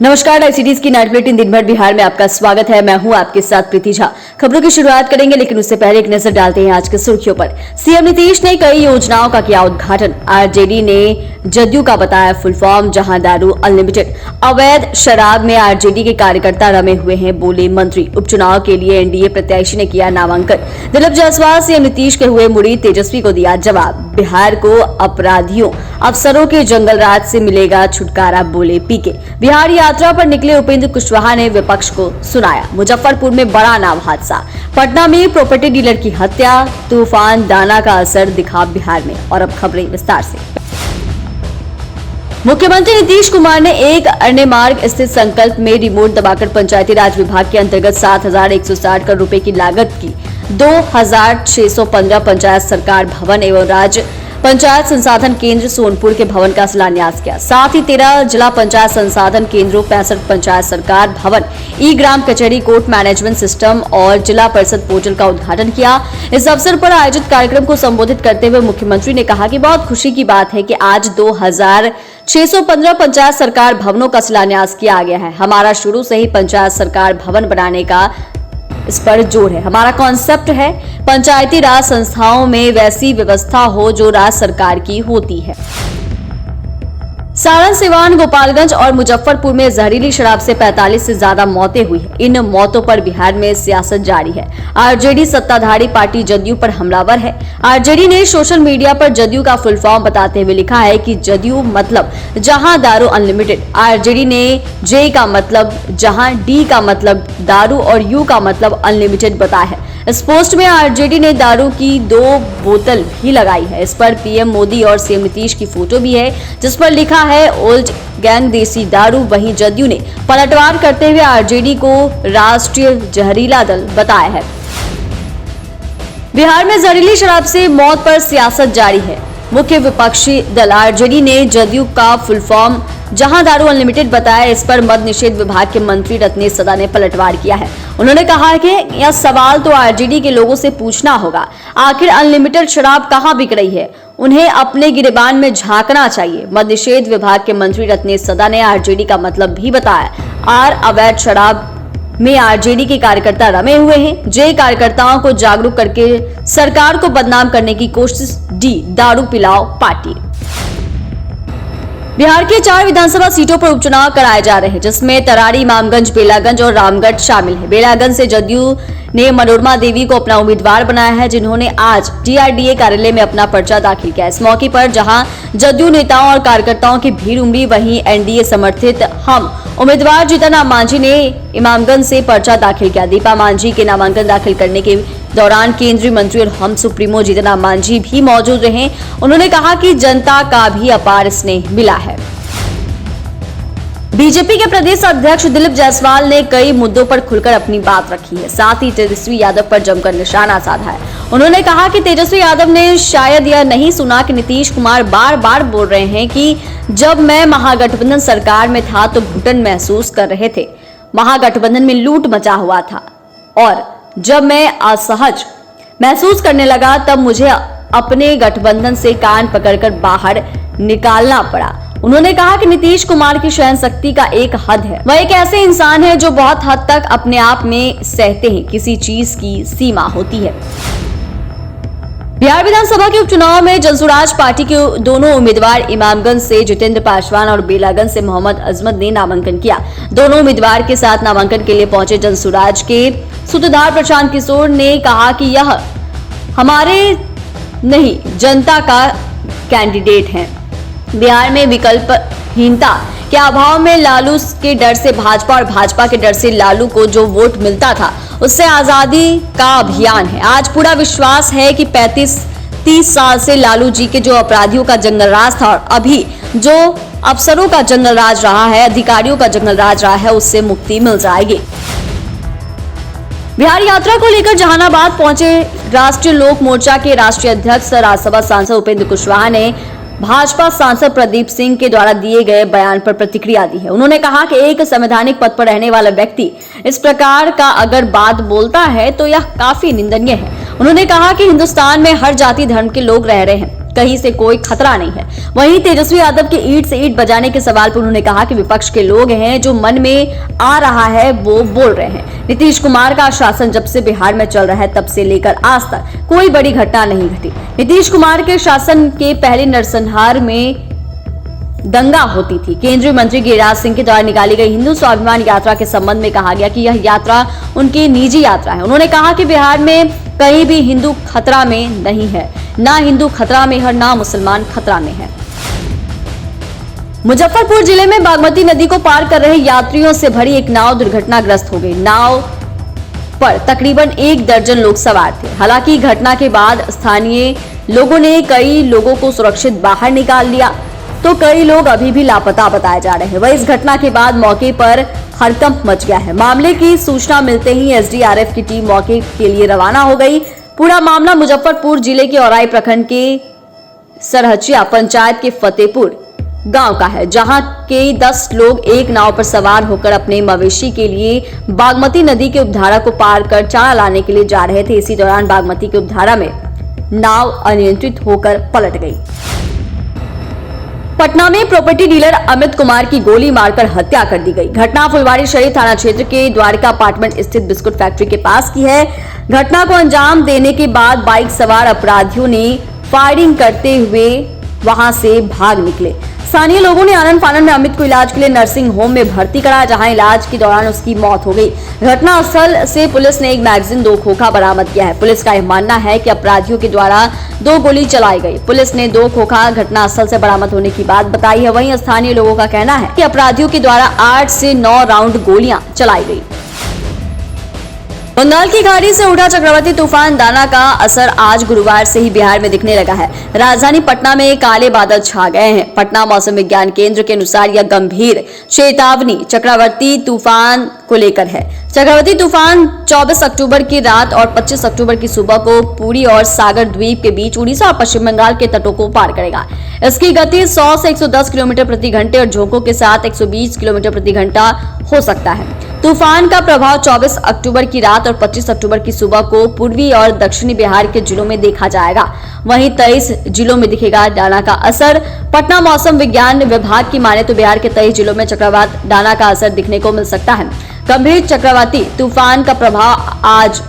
नमस्कार, ICTS की night bulletin दिन भर बिहार में आपका स्वागत है। मैं हूं आपके साथ प्रीति झा। खबरों की शुरुआत करेंगे, लेकिन उससे पहले एक नजर डालते हैं आज की सुर्खियों पर। सीएम नीतीश ने कई योजनाओं का किया उद्घाटन। आरजेडी ने जदयू का बताया फुल फॉर्म, जहां दारू अनलिमिटेड। अवैध शराब में आरजेडी के कार्यकर्ता रमे हुए हैं, बोले मंत्री। उपचुनाव के लिए एनडीए प्रत्याशी ने किया नामांकन। दिलीप जायसवाल सीएम नीतीश के हुए मुड़ी, तेजस्वी को दिया जवाब। बिहार को अपराधियों अफसरों के जंगल राज से मिलेगा छुटकारा, बोले पीके। बिहार यात्रा पर निकले उपेंद्र कुशवाहा ने विपक्ष को सुनाया। मुजफ्फरपुर में बड़ा नाव हादसा। पटना में प्रॉपर्टी डीलर की हत्या। तूफान दाना का असर दिखा बिहार में। और अब खबरें विस्तार से। मुख्यमंत्री नीतीश कुमार ने एक अरण्य मार्ग स्थित संकल्प में रिमोट दबाकर पंचायती राज विभाग के अंतर्गत 7,160 करोड़ रुपए की लागत की 2,615 पंचायत सरकार भवन एवं राज्य पंचायत संसाधन केंद्र सोनपुर के भवन का शिलान्यास किया। साथ ही 13 जिला पंचायत संसाधन केंद्रों, 65 पंचायत सरकार भवन, ई ग्राम कचहरी, कोर्ट मैनेजमेंट सिस्टम और जिला परिषद पोर्टल का उद्घाटन किया। इस अवसर पर आयोजित कार्यक्रम को संबोधित करते हुए मुख्यमंत्री ने कहा कि बहुत खुशी की बात है कि आज 2,615 पंचायत सरकार भवनों का शिलान्यास किया गया है। हमारा शुरू से ही पंचायत सरकार भवन बनाने का इस पर जोर है। हमारा कॉन्सेप्ट है पंचायती राज संस्थाओं में वैसी व्यवस्था हो जो राज्य सरकार की होती है। सारण, सिवान, गोपालगंज और मुजफ्फरपुर में जहरीली शराब से 45 से ज्यादा मौतें हुई है। इन मौतों पर बिहार में सियासत जारी है। आरजेडी सत्ताधारी पार्टी जदयू पर हमलावर है। आरजेडी ने सोशल मीडिया पर जदयू का फुल फॉर्म बताते हुए लिखा है कि जदयू मतलब जहां दारू अनलिमिटेड। आरजेडी ने जे का मतलब जहां, डी का मतलब दारू और यू का मतलब अनलिमिटेड बताया है। इस पोस्ट में आरजेडी ने दारू की 2 बोतल भी लगाई है। इस पर पीएम मोदी और सीएम नीतीश की फोटो भी है, जिस पर लिखा है ओल्ड गैंग देसी दारू। वहीं जदयू ने पलटवार करते हुए आरजेडी को राष्ट्रीय जहरीला दल बताया है। बिहार में जहरीली शराब से मौत पर सियासत जारी है। मुख्य विपक्षी दल आरजेडी ने जदयू का फुल फॉर्म जहां दारू अनलिमिटेड बताया। इस पर मद्य निषेध विभाग के मंत्री रत्नेश सदा ने पलटवार किया है। उन्होंने कहा कि यह सवाल तो आरजेडी के लोगों से पूछना होगा, आखिर अनलिमिटेड शराब कहां बिक रही है, उन्हें अपने गिरेबान में झांकना चाहिए। मद्य निषेध विभाग के मंत्री रत्नेश सदा ने आरजेडी का मतलब भी बताया। अवैध शराब में आरजेडी के कार्यकर्ता रमे हुए हैं। जे कार्यकर्ताओं को जागरूक करके सरकार को बदनाम करने की कोशिश। डी दारू पिलाओ पार्टी। बिहार के 4 विधानसभा सीटों पर उपचुनाव कराए जा रहे हैं, जिसमें तरारी, इमामगंज, बेलागंज और रामगढ़ शामिल है। बेलागंज से जदयू ने मनोरमा देवी को अपना उम्मीदवार बनाया है, जिन्होंने आज डीआरडीए कार्यालय में अपना पर्चा दाखिल किया। इस मौके पर जहां जदयू नेताओं और कार्यकर्ताओं की भीड़ उमड़ी, वहीं एनडीए समर्थित हम उम्मीदवार जीतन मांझी ने इमामगंज से पर्चा दाखिल किया। दीपा मांझी के नामांकन दाखिल करने के दौरान केंद्रीय मंत्री और हम सुप्रीमो जीतन मांझी भी मौजूद रहे। उन्होंने कहा कि जनता का भी अपार स्नेह मिला है। बीजेपी के प्रदेश अध्यक्ष दिलीप जायसवाल ने कई मुद्दों पर खुलकर अपनी बात रखी है। साथ ही तेजस्वी यादव पर जमकर निशाना साधा है। उन्होंने कहा कि तेजस्वी यादव ने शायद यह नहीं सुना कि नीतीश कुमार बार बार बोल रहे हैं कि जब मैं महागठबंधन सरकार में था तो घुटन महसूस कर रहे थे, महागठबंधन में लूट मचा हुआ था, और जब मैं असहज महसूस करने लगा तब मुझे अपने गठबंधन से कान पकड़कर बाहर निकालना पड़ा। उन्होंने कहा कि नीतीश कुमार की सहन शक्ति का एक हद है। वह एक ऐसे इंसान है जो बहुत हद तक अपने आप में सहते हैं, किसी चीज की सीमा होती है। बिहार विधानसभा के उपचुनाव में जनसुराज पार्टी के दोनों उम्मीदवार इमामगंज से जितेंद्र पासवान और बेलागंज से मोहम्मद अजमत ने नामांकन किया। दोनों उम्मीदवार के साथ नामांकन के लिए पहुंचे जनसुराज के सूत्रधार प्रशांत किशोर ने कहा कि यह हमारे नहीं, जनता का कैंडिडेट है। बिहार में विकल्पहीनता के अभाव में लालू के डर से भाजपा और भाजपा के डर से लालू को जो वोट मिलता था उससे आजादी का अभियान है। आज पूरा विश्वास है कि 35-30 साल से लालू जी के जो अपराधियों का जंगल राज था और अभी जो अफसरों का जंगल राज रहा है, अधिकारियों का जंगल राज रहा है, उससे मुक्ति मिल जाएगी। बिहार यात्रा को लेकर जहानाबाद पहुंचे राष्ट्रीय लोक मोर्चा के राष्ट्रीय अध्यक्ष राज्यसभा सांसद उपेंद्र कुशवाहा ने भाजपा सांसद प्रदीप सिंह के द्वारा दिए गए बयान पर प्रतिक्रिया दी है। उन्होंने कहा कि एक संवैधानिक पद पर रहने वाला व्यक्ति इस प्रकार का अगर बात बोलता है तो यह काफी निंदनीय है। उन्होंने कहा कि हिंदुस्तान में हर जाति धर्म के लोग रह रहे हैं। कहीं से कोई खतरा नहीं है। वहीं तेजस्वी यादव के ईंट से ईंट बजाने के सवाल पर उन्होंने कहा कि विपक्ष के लोग हैं, जो मन में आ रहा है वो बोल रहे हैं। नीतीश कुमार का शासन जब से बिहार में चल रहा है तब से लेकर आज तक कोई बड़ी घटना नहीं घटी। नीतीश कुमार के शासन के पहले नरसंहार में दंगा होती थी। केंद्रीय मंत्री गिरिराज सिंह के द्वारा निकाली गई हिंदू स्वाभिमान यात्रा के संबंध में कहा गया कि यह यात्रा उनकी निजी यात्रा है। उन्होंने कहा कि बिहार में कहीं भी हिंदू खतरा में नहीं है, ना हिंदू खतरा में है, ना मुसलमान खतरा में है। मुजफ्फरपुर जिले में बागमती नदी को पार कर रहे यात्रियों से भरी एक नाव दुर्घटनाग्रस्त हो गई। नाव पर तकरीबन 1 दर्जन लोग सवार थे। हालांकि घटना के बाद स्थानीय लोगों ने कई लोगों को सुरक्षित बाहर निकाल लिया, तो कई लोग अभी भी लापता बताए जा रहे हैं। वह इस घटना के बाद मौके पर हड़कंप मच गया है। मामले की सूचना मिलते ही एसडीआरएफ की टीम मौके के लिए रवाना हो गई। पूरा मामला मुजफ्फरपुर जिले के औराई प्रखंड के सरहचिया पंचायत के फतेहपुर गांव का है, जहां के 10 लोग एक नाव पर सवार होकर अपने मवेशी के लिए बागमती नदी के उपधारा को पार कर चारा लाने के लिए जा रहे थे। इसी दौरान बागमती के उपधारा में नाव अनियंत्रित होकर पलट गई। पटना में प्रॉपर्टी डीलर अमित कुमार की गोली मारकर हत्या कर दी गई। घटना फुलवारीशरीफ थाना क्षेत्र के द्वारिका अपार्टमेंट स्थित बिस्कुट फैक्ट्री के पास की है। घटना को अंजाम देने के बाद बाइक सवार अपराधियों ने फायरिंग करते हुए वहां से भाग निकले। स्थानीय लोगों ने आनन फानन में अमित को इलाज के लिए नर्सिंग होम में भर्ती कराया, जहां इलाज के दौरान उसकी मौत हो गई। घटनास्थल से पुलिस ने एक मैगजीन, 2 खोखा बरामद किया है। पुलिस का यह मानना है कि अपराधियों के द्वारा 2 गोली चलाई गई। पुलिस ने 2 खोखा घटनास्थल से बरामद होने की बात बताई है। वहीं स्थानीय लोगों का कहना है कि अपराधियों के द्वारा 8 से 9 राउंड गोलियां चलाई गई। बंगाल की खाड़ी से उठा चक्रवाती तूफान दाना का असर आज गुरुवार से ही बिहार में दिखने लगा है। राजधानी पटना में काले बादल छा गए हैं। पटना मौसम विज्ञान केंद्र के अनुसार यह गंभीर चेतावनी चक्रवाती तूफान को लेकर है। चक्रवाती तूफान 24 अक्टूबर की रात और 25 अक्टूबर की सुबह को पुरी और सागर द्वीप के बीच उड़ीसा और पश्चिम बंगाल के तटों को पार करेगा। इसकी गति 100 से 110 किलोमीटर प्रति घंटे और झोंकों के साथ 120 किलोमीटर प्रति घंटा हो सकता है। तूफान का प्रभाव 24 अक्टूबर की रात और 25 अक्टूबर की सुबह को पूर्वी और दक्षिणी बिहार के जिलों में देखा जाएगा। वहीं 23 जिलों में दिखेगा डाना का असर। पटना मौसम विज्ञान विभाग की माने तो बिहार के 23 जिलों में चक्रवात डाना का असर दिखने को मिल सकता है। गंभीर चक्रवाती तूफान का प्रभाव आज